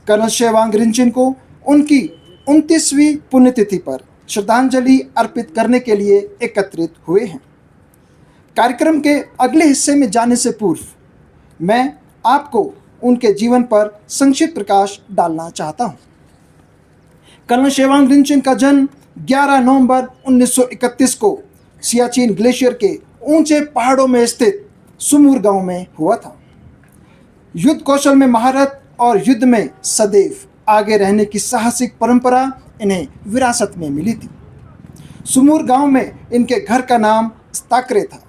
Colonel Tsewang Rinchen को उनकी 29वीं पुण्यतिथि पर श्रद्धांजलि अर्पित करने के लिए एकत्रित हुए हैं। कार्यक्रम के अगले हिस्से में जाने से पूर्व मैं आपको उनके जीवन पर संक्षिप्त प्रकाश डालना चाहता हूं। कर्नल शेवांग रिंचिन का जन्म 11 नवंबर 1931 को सियाचिन ग्लेशियर के ऊंचे पहाड़ों में स्थित सुमूर गांव में हुआ था। युद्ध कौशल में महारत और युद्ध में सदैव आगे रहने की साहसिक परंपरा इन्हें विरासत में मिली थी। सुमूर गांव में इनके घर का नाम स्ताकरे था,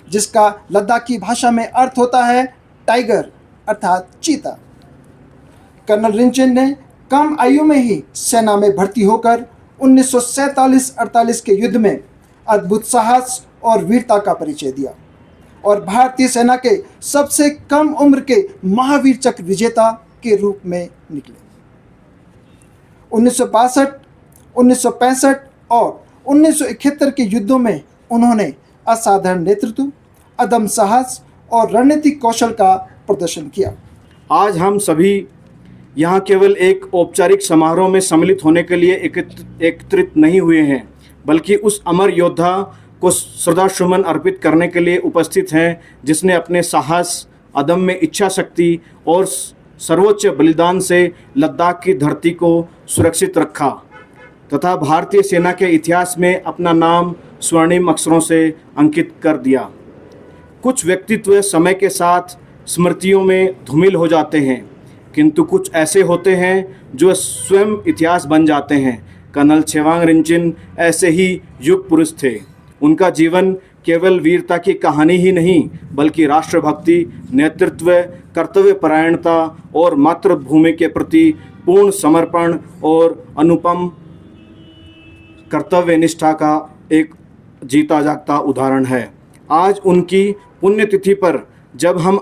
जिसका लद्दाखी भाषा में अर्थ होता है टाइगर अर्थात चीता। कर्नल रिंचिन ने कम आयु में ही सेना में भर्ती होकर 1947-48 के युद्ध में अद्भुत साहस और वीरता का परिचय दिया और भारतीय सेना के सबसे कम उम्र के महावीर चक्र विजेता के रूप में निकले। 1962, 1965 और 1971 के युद्धों में उन्होंने असाधारण नेतृत्व, अदम्य साहस और रणनीतिक कौशल का प्रदर्शन किया। आज हम सभी यहाँ केवल एक औपचारिक समारोह में सम्मिलित होने के लिए एकत्रित नहीं हुए हैं, बल्कि उस अमर योद्धा को श्रद्धासुमन अर्पित करने के लिए उपस्थित हैं, जिसने अपने साहस, अदम्य इच्छा शक्ति और सर्वोच्च बलिदान से लद्दाख की धरती को सुरक्षित रखा तथा भारतीय सेना के इतिहास में अपना नाम स्वर्णिम अक्षरों से अंकित कर दिया। कुछ व्यक्तित्व समय के साथ स्मृतियों में धूमिल हो जाते हैं, किंतु कुछ ऐसे होते हैं जो स्वयं इतिहास बन जाते हैं। कर्नल शेवांग रिंचिन ऐसे ही युग पुरुष थे। उनका जीवन केवल वीरता की कहानी ही नहीं, बल्कि राष्ट्रभक्ति, नेतृत्व, कर्तव्यपरायणता और मातृभूमि के प्रति पूर्ण समर्पण और अनुपम कर्तव्यनिष्ठा का एक जीता जागता उदाहरण है। आज उनकी पुण्यतिथि पर जब हम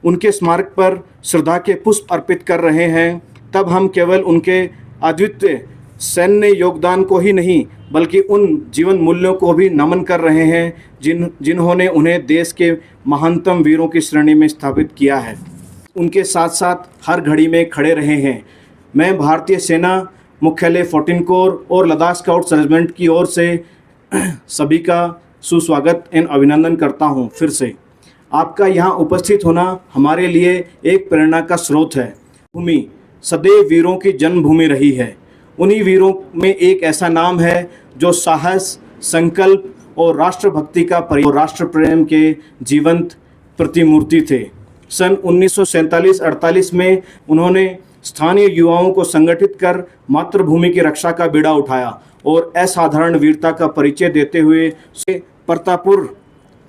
उनके स्मारक पर श्रद्धा के पुष्प अर्पित कर रहे हैं, तब हम केवल उनके अद्वितीय सैन्य योगदान को ही नहीं, बल्कि उन जीवन मूल्यों को भी नमन कर रहे हैं जिन्होंने उन्हें देश के महानतम वीरों की श्रेणी में स्थापित किया है। उनके साथ साथ हर घड़ी में खड़े रहे हैं। मैं भारतीय सेना मुख्यालय 14 कोर और लद्दाख स्काउट्स रेजिमेंट की ओर से सभी का सुस्वागत एवं अभिनंदन करता हूं। फिर से आपका यहाँ उपस्थित होना हमारे लिए एक प्रेरणा का स्रोत है। भूमि सदैव वीरों की जन्मभूमि रही है। उन्हीं वीरों में एक ऐसा नाम है जो साहस, संकल्प और राष्ट्रभक्ति का राष्ट्र प्रेम के जीवंत प्रतिमूर्ति थे। सन 1947-48 में उन्होंने स्थानीय युवाओं को संगठित कर मातृभूमि की रक्षा का बीड़ा उठाया और असाधारण वीरता का परिचय देते हुए परतापुर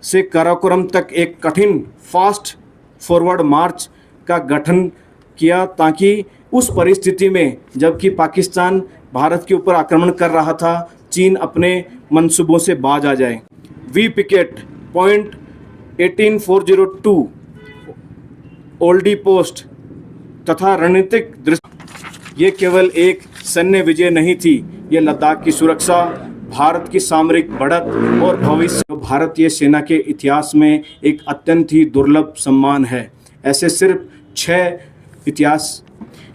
से काराकोरम तक एक कठिन फास्ट फॉरवर्ड मार्च का गठन किया, ताकि उस परिस्थिति में जबकि पाकिस्तान भारत के ऊपर आक्रमण कर रहा था, चीन अपने मंसूबों से बाज आ जाए। V picket point 18402 Oldi post तथा रणनीतिक दृष्टि ये केवल एक सैन्य विजय नहीं थी, ये लद्दाख की सुरक्षा, भारत की सामरिक बढ़त और भविष्य भारतीय सेना के इतिहास में एक अत्यंत ही दुर्लभ सम्मान है। ऐसे सिर्फ 6 इतिहास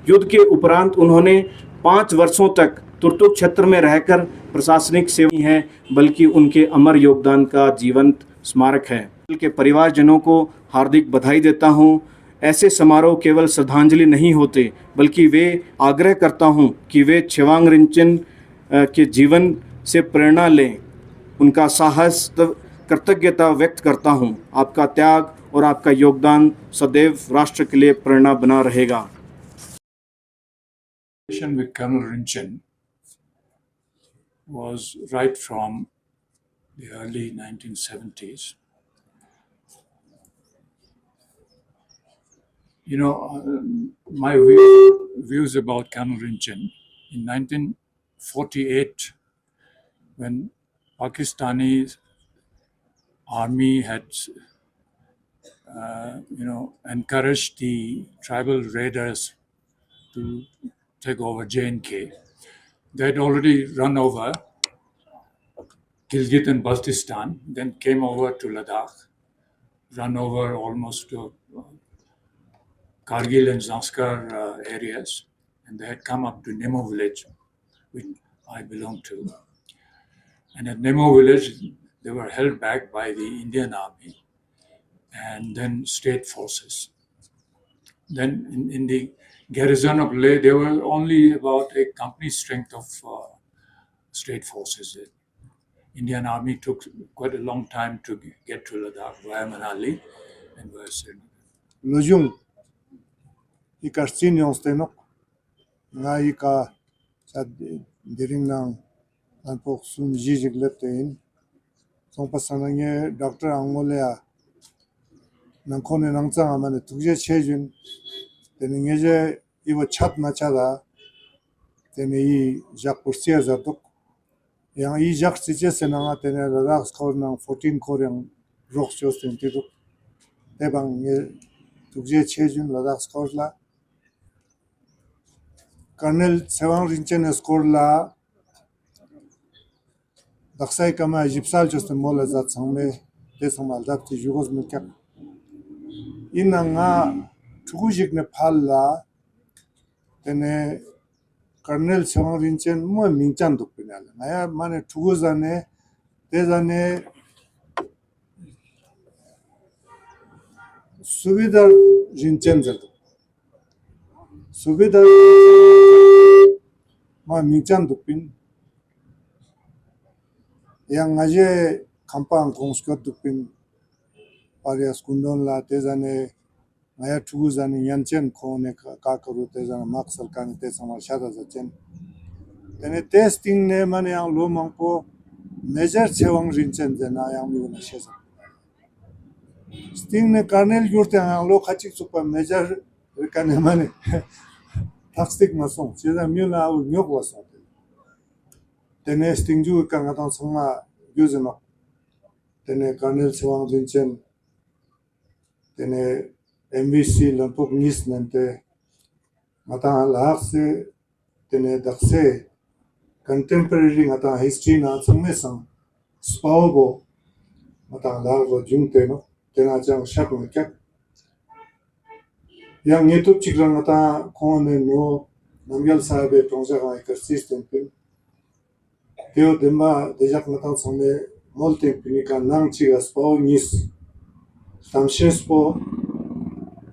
युद्ध के उपरांत उन्होंने 5 वर्षों तक तुर्तुक क्षेत्र में रहकर प्रशासनिक सेवा की है, बल्कि उनके अमर योगदान का जीवंत स्मारक है। उनके परिवारजनों को हार्दिक बधाई देता हूँ। ऐसे समारोह केवल श्रद्धांजलि नहीं होते, बल्कि वे आग्रह करता हूँ कि वे शेवांग रिंचिन के जीवन से प्रेरणा लें। उनका साहस, कृतज्ञता व्यक्त करता हूँ। आपका त्याग और आपका योगदान सदैव राष्ट्र के लिए प्रेरणा बना रहेगा। With Colonel Rinchin was right from the early 1970s. You know, my views about Colonel Rinchin in 1948, when Pakistani army had, encouraged the tribal raiders to take over J&K. They had already run over Gilgit and Baltistan, then came over to Ladakh, run over almost to Kargil and Zanskar areas, and they had come up to Nemo village, which I belong to. And at Nemo village, they were held back by the Indian Army and then state forces. Then in the garrison of Leh, there were only about a company strength of state forces. Indian Army took quite a long time to get to Ladakh via Manali and via Srinagar. Lojung ika senior stenok nga ika sa diring nang anpok sun jijig letein song pasanang Dr. Angolea nang kone nang zang amane tukje chejun tening je iwa chat machada tene I jak kursia zatok yang I jak siche senanga tene Ladakh score nang 14 koreang rox jos tentiduk tebang tukje chejun Ladakh score la Colonel Sewang Rinchen score la Daksai kama jipsal joste mola zat sangme desamal dapti jugos mekak ina nga chugujik ne phal la tene Colonel Sewang Rinchen mo mingchan duk pinala ngaya mane chuguzane tezane Subidar Rinchen zat Subidar ma mingchan duk pin yang aje kampang kongskot duk pin Parias kundon la tezane ngaya chuguzane yanchen kone ka karu tezane mak sarkani tezama shada zachen tene testing ne mane yang lo mangpo major chewang rinchen zena yang mi na shesa sting ne Colonel yurte yang lo khachik supa major kane mane takstik masong cheza mi na u nyok wasong tene sting ju ka ngatang sanga yuzeno tene Colonel chewang rinchen tene MBC lampok nis nante mata lahse tene dakse contemporary ngata history na sangme sang spawbo mata lahgo jungte no tena jang shak mekak yang YouTube chikrang ngata kone no namgyal sabe tongja ga ecosystem pin teo demba dejak ngata sangme molte pinika nang chiga spaw nis tamshespo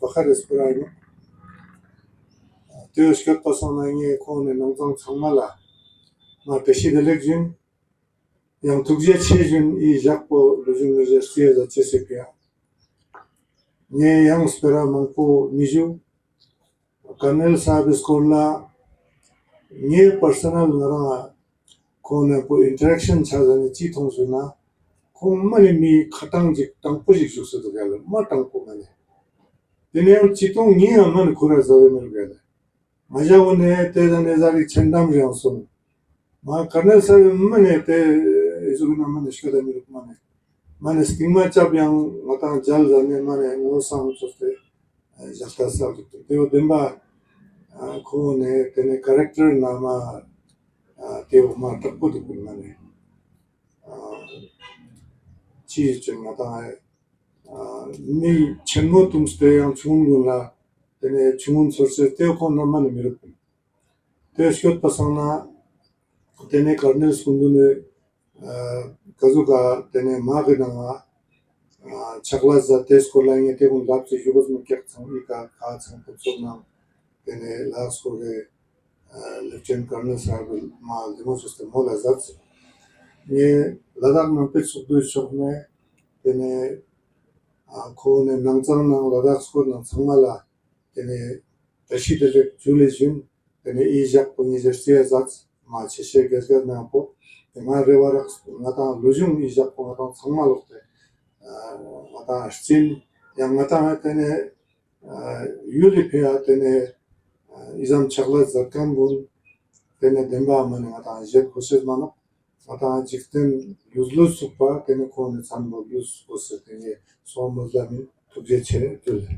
fakhar esprayno teushkat pasanangi kone nangzang changmala ma peshidelekjin yang tukje chejin I jakpo lojung university za chesepia ne yang spera mangpo niju Colonel Sahib skola ne personal nara kone po interaction chazani chi thongsuna mane mi khatang jik tang pujik jukse to gala ma tang ko mane tene am chitong ni aman khura zawe mel gala maja one te jane zari chendam riang son ma Colonel Sahib mane te izuguna mane shkada mi mane mane stigma chap yang mata jal jane mane no sang choste jasta sa te demba ko ne tene character nama te ma tappo de mane chi chungata ni chenmo tumste yang chungula tene chungun sorse te ko normal mirip te shkot pasana tene Colonel skundune kazuka tene magina chakla za tes ko lainge te gun lap se jugos me kyak changi ka chang popsona tene last ko ge Lieutenant Colonel Sahib ma demo system mola zat ye Ladakh na pe sukdu shokne tene kone nangzang nang Ladakh skor nang sangmala tene tashidele julejun tene ijak university zat ma cheshe gezgar na po ma rewarak ngata lojung ijak po ngata sangmalokte ngata shtin yang ngata tene yulipya tene izam chakla zatkan bun tene demba mane ngata jet kosed manok Ata jikten yüzlü supa tene kone sanma yüz olsa tene son mızlamin tubje çere dölle.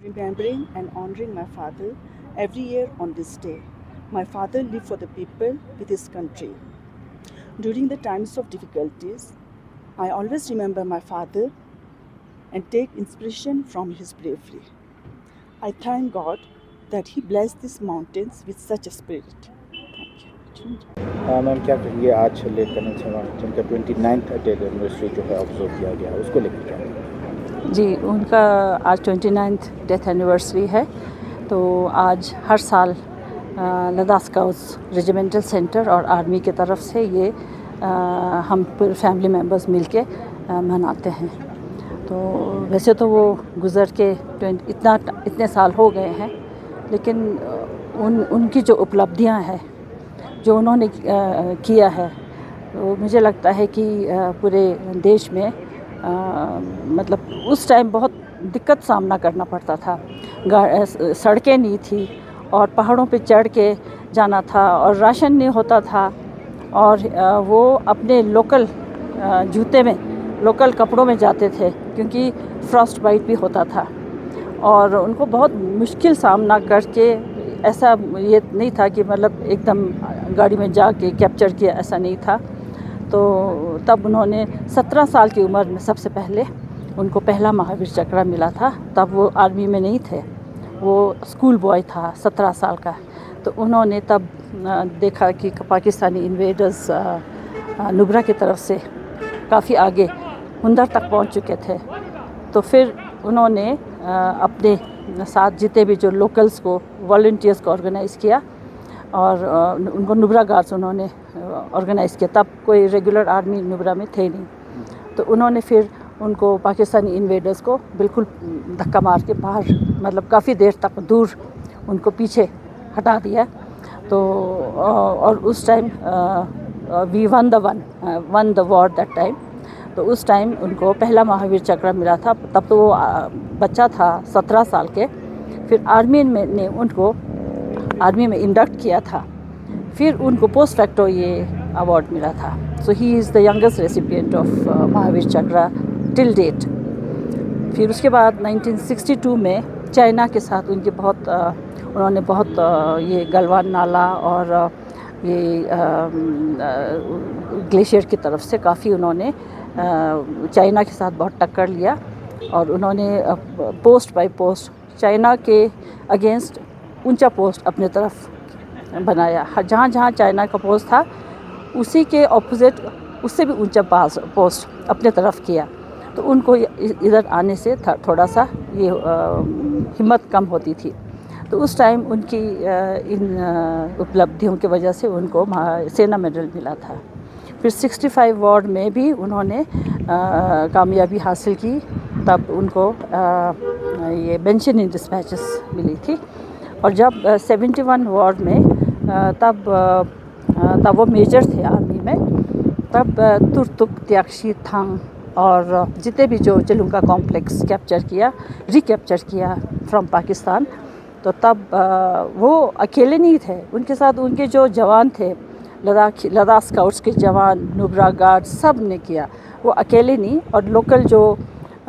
Remembering and honoring my father every year on this day. My father lived for the people with his country. During the times of difficulties, I always remember my father and take inspiration from his bravery. I thank God that he blessed these mountains with such a spirit. Thank you. Ma'am क्या कहेंगे आज lieutenant general जिनका 29th death anniversary जो है observe किया गया उसको लेकर क्या? जी, उनका आज 29th डेथ एनिवर्सरी है। तो आज हर साल लद्दाख स्काउट्स रेजिमेंटल सेंटर और आर्मी की तरफ से ये हम पूरे फैमिली मेम्बर्स मिलके मनाते हैं। तो वैसे तो वो गुज़र के इतने साल हो गए हैं, लेकिन उनकी जो उपलब्धियां हैं, जो उन्होंने किया है, वो मुझे लगता है कि पूरे देश में मतलब उस टाइम बहुत दिक्कत सामना करना पड़ता था। सड़कें नहीं थी और पहाड़ों पे चढ़ के जाना था और राशन नहीं होता था, और वो अपने लोकल जूते में, लोकल कपड़ों में जाते थे क्योंकि फ्रॉस्ट बाइट भी होता था। और उनको बहुत मुश्किल सामना करके, ऐसा ये नहीं था कि मतलब एकदम गाड़ी में जाके कैप्चर किया, ऐसा नहीं था। तो तब उन्होंने 17 साल की उम्र में सबसे पहले उनको पहला महावीर चक्र मिला था। तब वो आर्मी में नहीं थे, वो स्कूल बॉय था 17 साल का। तो उन्होंने तब देखा कि पाकिस्तानी इन्वेडर्स नुब्रा की तरफ से काफ़ी आगे हुंदर तक पहुंच चुके थे। तो फिर उन्होंने अपने साथ जितने भी जो लोकल्स को, वॉलंटियर्स को ऑर्गेनाइज़ किया और उनको नुब्रा गार्ड्स उन्होंने ऑर्गेनाइज़ किया। तब कोई रेगुलर आर्मी नुब्रा में थे नहीं, तो उन्होंने फिर उनको पाकिस्तानी इन्वेडर्स को बिल्कुल धक्का मार के बाहर, मतलब काफ़ी देर तक दूर उनको पीछे हटा दिया। तो और उस time we won the war that time. तो उस टाइम उनको पहला महावीर चक्र मिला था। तब तो वो बच्चा था 17 साल के। फिर आर्मी ने उनको आर्मी में इंडक्ट किया था, फिर उनको पोस्ट फैक्टो ये अवार्ड मिला था। So he is the youngest recipient of Mahavir Chakra till date. फिर उसके बाद 1962 में चाइना के साथ उनकी बहुत उन्होंने बहुत ये गलवान नाला और ये ग्लेशियर की तरफ से काफ़ी उन्होंने चाइना के साथ बहुत टक्कर लिया और उन्होंने पोस्ट बाय पोस्ट चाइना के अगेंस्ट ऊंचा पोस्ट अपने तरफ बनाया। जहाँ जहाँ चाइना का पोस्ट था उसी के ऑपोजिट उससे भी ऊंचा पोस्ट अपने तरफ किया। तो उनको इधर आने से थोड़ा सा ये हिम्मत कम होती थी। तो उस टाइम उनकी इन उपलब्धियों की वजह से उनको सेना मेडल मिला था। फिर 65 वार में भी उन्होंने कामयाबी हासिल की, तब उनको ये मेंशन इन डिस्पैचेस मिली थी। और जब 71 वार में तब वो मेजर थे आर्मी में, तब तुर्तुक, त्याक्षी, थांग और जितने भी जो चलुंका कॉम्प्लेक्स रिकैप्चर किया फ्रॉम पाकिस्तान, तो तब वो अकेले नहीं थे, उनके साथ उनके जो जवान थे, लद्दाख स्काउट्स के जवान, नुब्रा गार्ड, सब ने किया, वो अकेले नहीं। और लोकल जो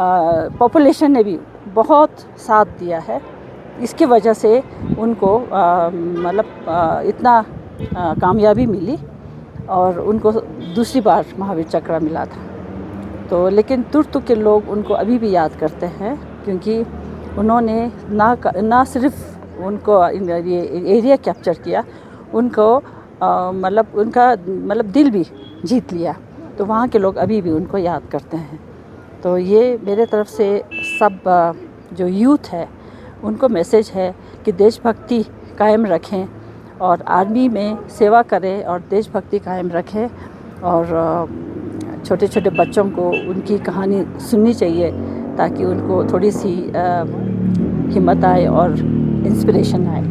पॉपुलेशन ने भी बहुत साथ दिया है। इसकी वजह से उनको इतना कामयाबी मिली और उनको दूसरी बार महावीर चक्र मिला था। तो लेकिन तुर्तुक के लोग उनको अभी भी याद करते हैं, क्योंकि उन्होंने ना सिर्फ उनको ये एरिया कैप्चर किया, उनको उनका दिल भी जीत लिया। तो वहाँ के लोग अभी भी उनको याद करते हैं। तो ये मेरे तरफ से सब जो यूथ है उनको मैसेज है कि देशभक्ति कायम रखें और आर्मी में सेवा करें और देशभक्ति कायम रखें। और छोटे छोटे बच्चों को उनकी कहानी सुननी चाहिए ताकि उनको थोड़ी सी हिम्मत आए और इंस्पिरेशन आए।